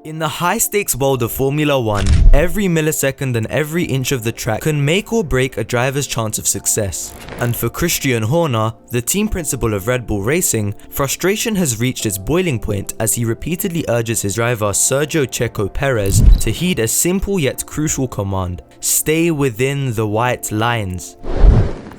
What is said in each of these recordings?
In the high-stakes world of Formula 1, every millisecond and every inch of the track can make or break a driver's chance of success. And for Christian Horner, the team principal of Red Bull Racing, frustration has reached its boiling point as he repeatedly urges his driver Sergio Checo Perez to heed a simple yet crucial command: stay within the white lines.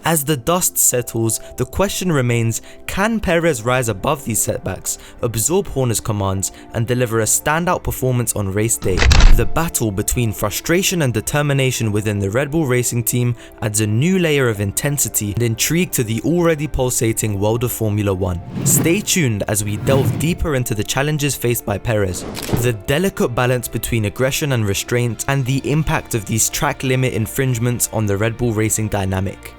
As the dust settles, the question remains, can Perez rise above these setbacks, absorb Horner's commands, and deliver a standout performance on race day? The battle between frustration and determination within the Red Bull Racing team adds a new layer of intensity and intrigue to the already pulsating world of Formula 1. Stay tuned as we delve deeper into the challenges faced by Perez, the delicate balance between aggression and restraint, and the impact of these track limit infringements on the Red Bull Racing dynamic.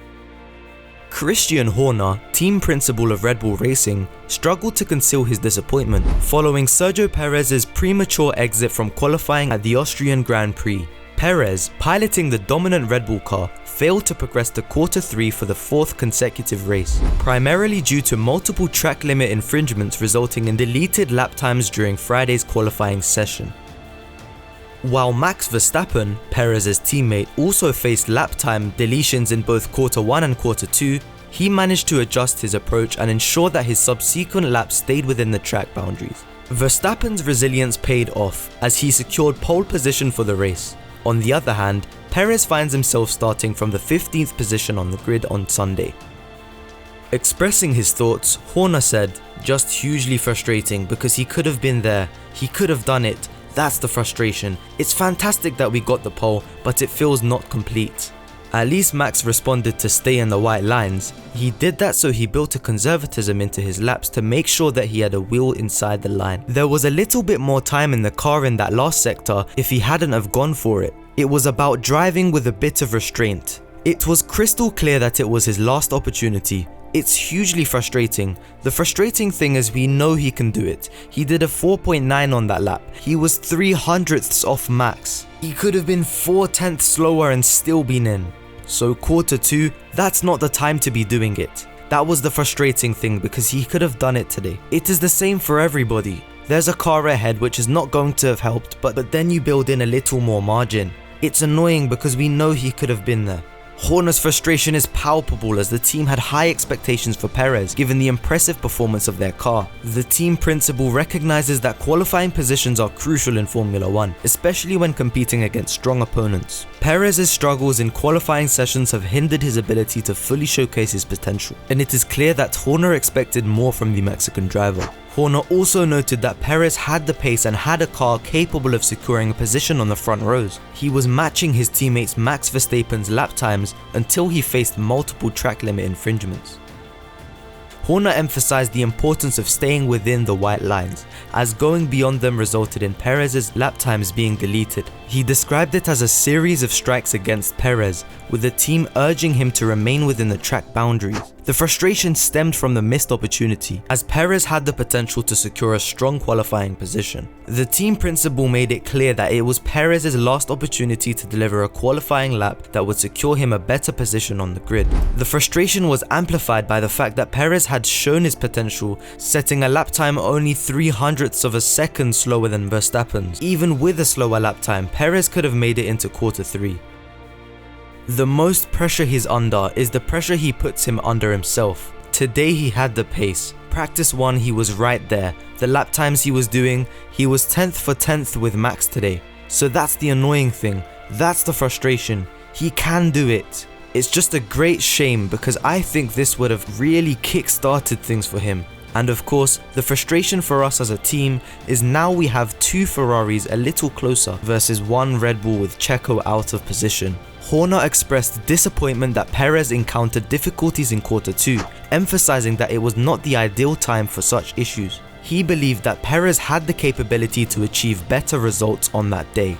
Christian Horner, team principal of Red Bull Racing, struggled to conceal his disappointment following Sergio Perez's premature exit from qualifying at the Austrian Grand Prix. Perez, piloting the dominant Red Bull car, failed to progress to Q3 for the fourth consecutive race, primarily due to multiple track limit infringements resulting in deleted lap times during Friday's qualifying session. While Max Verstappen, Perez's teammate, also faced lap time deletions in both Q1 and Q2, he managed to adjust his approach and ensure that his subsequent laps stayed within the track boundaries. Verstappen's resilience paid off as he secured pole position for the race. On the other hand, Perez finds himself starting from the 15th position on the grid on Sunday. Expressing his thoughts, Horner said, "Just hugely frustrating because he could have been there, he could have done it. That's the frustration. It's fantastic that we got the pole, but it feels not complete." At least Max responded to stay in the white lines. He did that so he built a conservatism into his laps to make sure that he had a wheel inside the line. There was a little bit more time in the car in that last sector if he hadn't have gone for it. It was about driving with a bit of restraint. It was crystal clear that it was his last opportunity. It's hugely frustrating. The frustrating thing is we know he can do it. He did a 4.9 on that lap. He was 3/100ths off Max. He could have been 4/10ths slower and still been in. So Q2, that's not the time to be doing it. That was the frustrating thing because he could have done it today. It is the same for everybody. There's a car ahead which is not going to have helped, but then you build in a little more margin. It's annoying because we know he could have been there. Horner's frustration is palpable as the team had high expectations for Perez given the impressive performance of their car. The team principal recognizes that qualifying positions are crucial in Formula 1, especially when competing against strong opponents. Perez's struggles in qualifying sessions have hindered his ability to fully showcase his potential, and it is clear that Horner expected more from the Mexican driver. Horner also noted that Perez had the pace and had a car capable of securing a position on the front rows. He was matching his teammates Max Verstappen's lap times until he faced multiple track limit infringements. Horner emphasized the importance of staying within the white lines, as going beyond them resulted in Perez's lap times being deleted. He described it as a series of strikes against Perez, with the team urging him to remain within the track boundaries. The frustration stemmed from the missed opportunity, as Perez had the potential to secure a strong qualifying position. The team principal made it clear that it was Perez's last opportunity to deliver a qualifying lap that would secure him a better position on the grid. The frustration was amplified by the fact that Perez had shown his potential, setting a lap time only 3/100ths of a second slower than Verstappen's. Even with a slower lap time, Perez could have made it into Q3. The most pressure he's under is the pressure he puts him under himself. Today he had the pace. Practice 1 he was right there. The lap times he was doing, he was 10th for 10th with Max today. So that's the annoying thing. That's the frustration. He can do it. It's just a great shame because I think this would have really kick-started things for him. And of course, the frustration for us as a team is now we have 2 Ferraris a little closer versus 1 Red Bull with Checo out of position. Horner expressed disappointment that Perez encountered difficulties in Q2, emphasizing that it was not the ideal time for such issues. He believed that Perez had the capability to achieve better results on that day.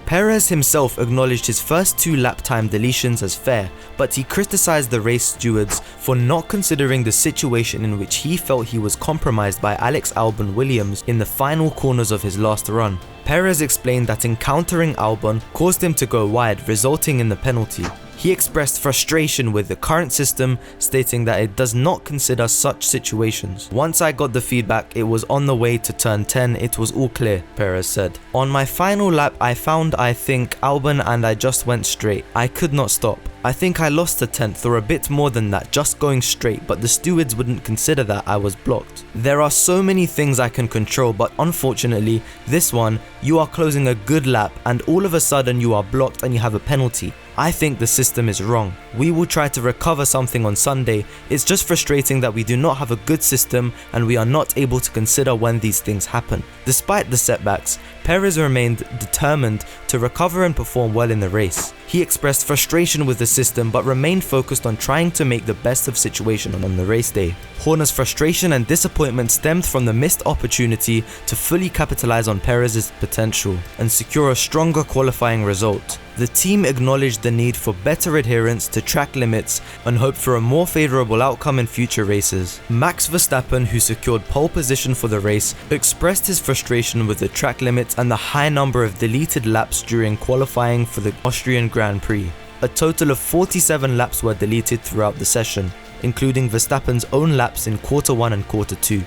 Perez himself acknowledged his first 2 lap time deletions as fair, but he criticized the race stewards for not considering the situation in which he felt he was compromised by Alex Albon Williams in the final corners of his last run. Perez explained that encountering Albon caused him to go wide, resulting in the penalty. He expressed frustration with the current system, stating that it does not consider such situations. "Once I got the feedback, it was on the way to turn 10, it was all clear," Perez said. "On my final lap, I found, I think, Albon and I just went straight. I could not stop. I think I lost a tenth or a bit more than that just going straight, but the stewards wouldn't consider that I was blocked. There are so many things I can control, but unfortunately, this one, you are closing a good lap and all of a sudden you are blocked and you have a penalty. I think the system is wrong. We will try to recover something on Sunday. It's just frustrating that we do not have a good system and we are not able to consider when these things happen." Despite the setbacks, Perez remained determined to recover and perform well in the race. He expressed frustration with the system but remained focused on trying to make the best of the situation on the race day. Horner's frustration and disappointment stemmed from the missed opportunity to fully capitalize on Perez's potential and secure a stronger qualifying result. The team acknowledged the need for better adherence to track limits and hoped for a more favorable outcome in future races. Max Verstappen, who secured pole position for the race, expressed his frustration with the track limits and the high number of deleted laps during qualifying for the Austrian Grand Prix. A total of 47 laps were deleted throughout the session, including Verstappen's own laps in Quarter 1 and Quarter 2.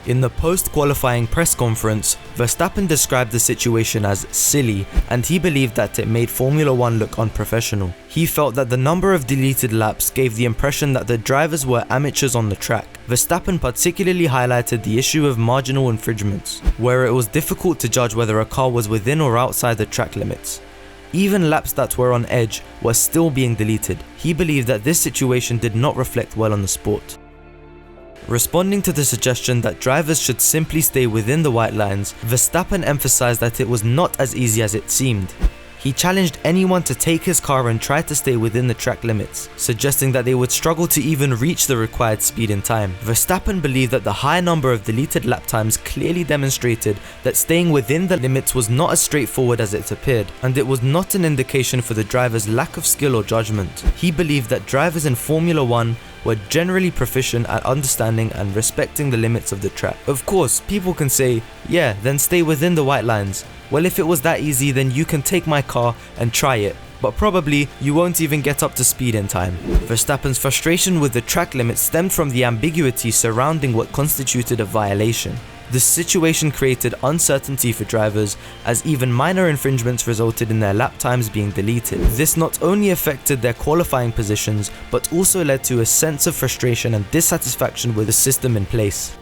In the post-qualifying press conference, Verstappen described the situation as silly and he believed that it made Formula 1 look unprofessional. He felt that the number of deleted laps gave the impression that the drivers were amateurs on the track. Verstappen particularly highlighted the issue of marginal infringements, where it was difficult to judge whether a car was within or outside the track limits. Even laps that were on edge were still being deleted. He believed that this situation did not reflect well on the sport. Responding to the suggestion that drivers should simply stay within the white lines, Verstappen emphasized that it was not as easy as it seemed. He challenged anyone to take his car and try to stay within the track limits, suggesting that they would struggle to even reach the required speed in time. Verstappen believed that the high number of deleted lap times clearly demonstrated that staying within the limits was not as straightforward as it appeared, and it was not an indication for the driver's lack of skill or judgment. He believed that drivers in Formula 1 were generally proficient at understanding and respecting the limits of the track. Of course, people can say, yeah, then stay within the white lines. Well, if it was that easy, then you can take my car and try it, but probably you won't even get up to speed in time. Verstappen's frustration with the track limits stemmed from the ambiguity surrounding what constituted a violation. The situation created uncertainty for drivers, as even minor infringements resulted in their lap times being deleted. This not only affected their qualifying positions, but also led to a sense of frustration and dissatisfaction with the system in place.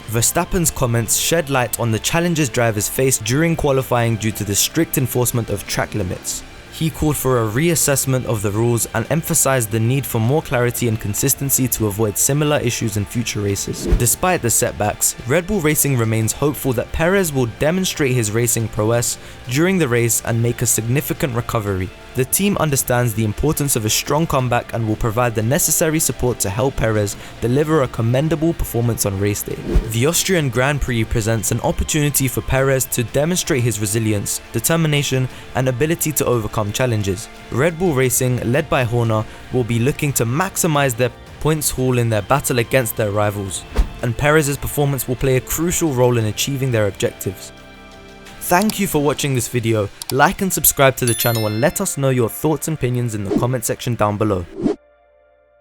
Verstappen's comments shed light on the challenges drivers faced during qualifying due to the strict enforcement of track limits. He called for a reassessment of the rules and emphasized the need for more clarity and consistency to avoid similar issues in future races. Despite the setbacks, Red Bull Racing remains hopeful that Perez will demonstrate his racing prowess during the race and make a significant recovery. The team understands the importance of a strong comeback and will provide the necessary support to help Perez deliver a commendable performance on race day. The Austrian Grand Prix presents an opportunity for Perez to demonstrate his resilience, determination, and ability to overcome challenges. Red Bull Racing, led by Horner, will be looking to maximize their points haul in their battle against their rivals, and Perez's performance will play a crucial role in achieving their objectives. Thank you for watching this video. Like and subscribe to the channel and let us know your thoughts and opinions in the comment section down below.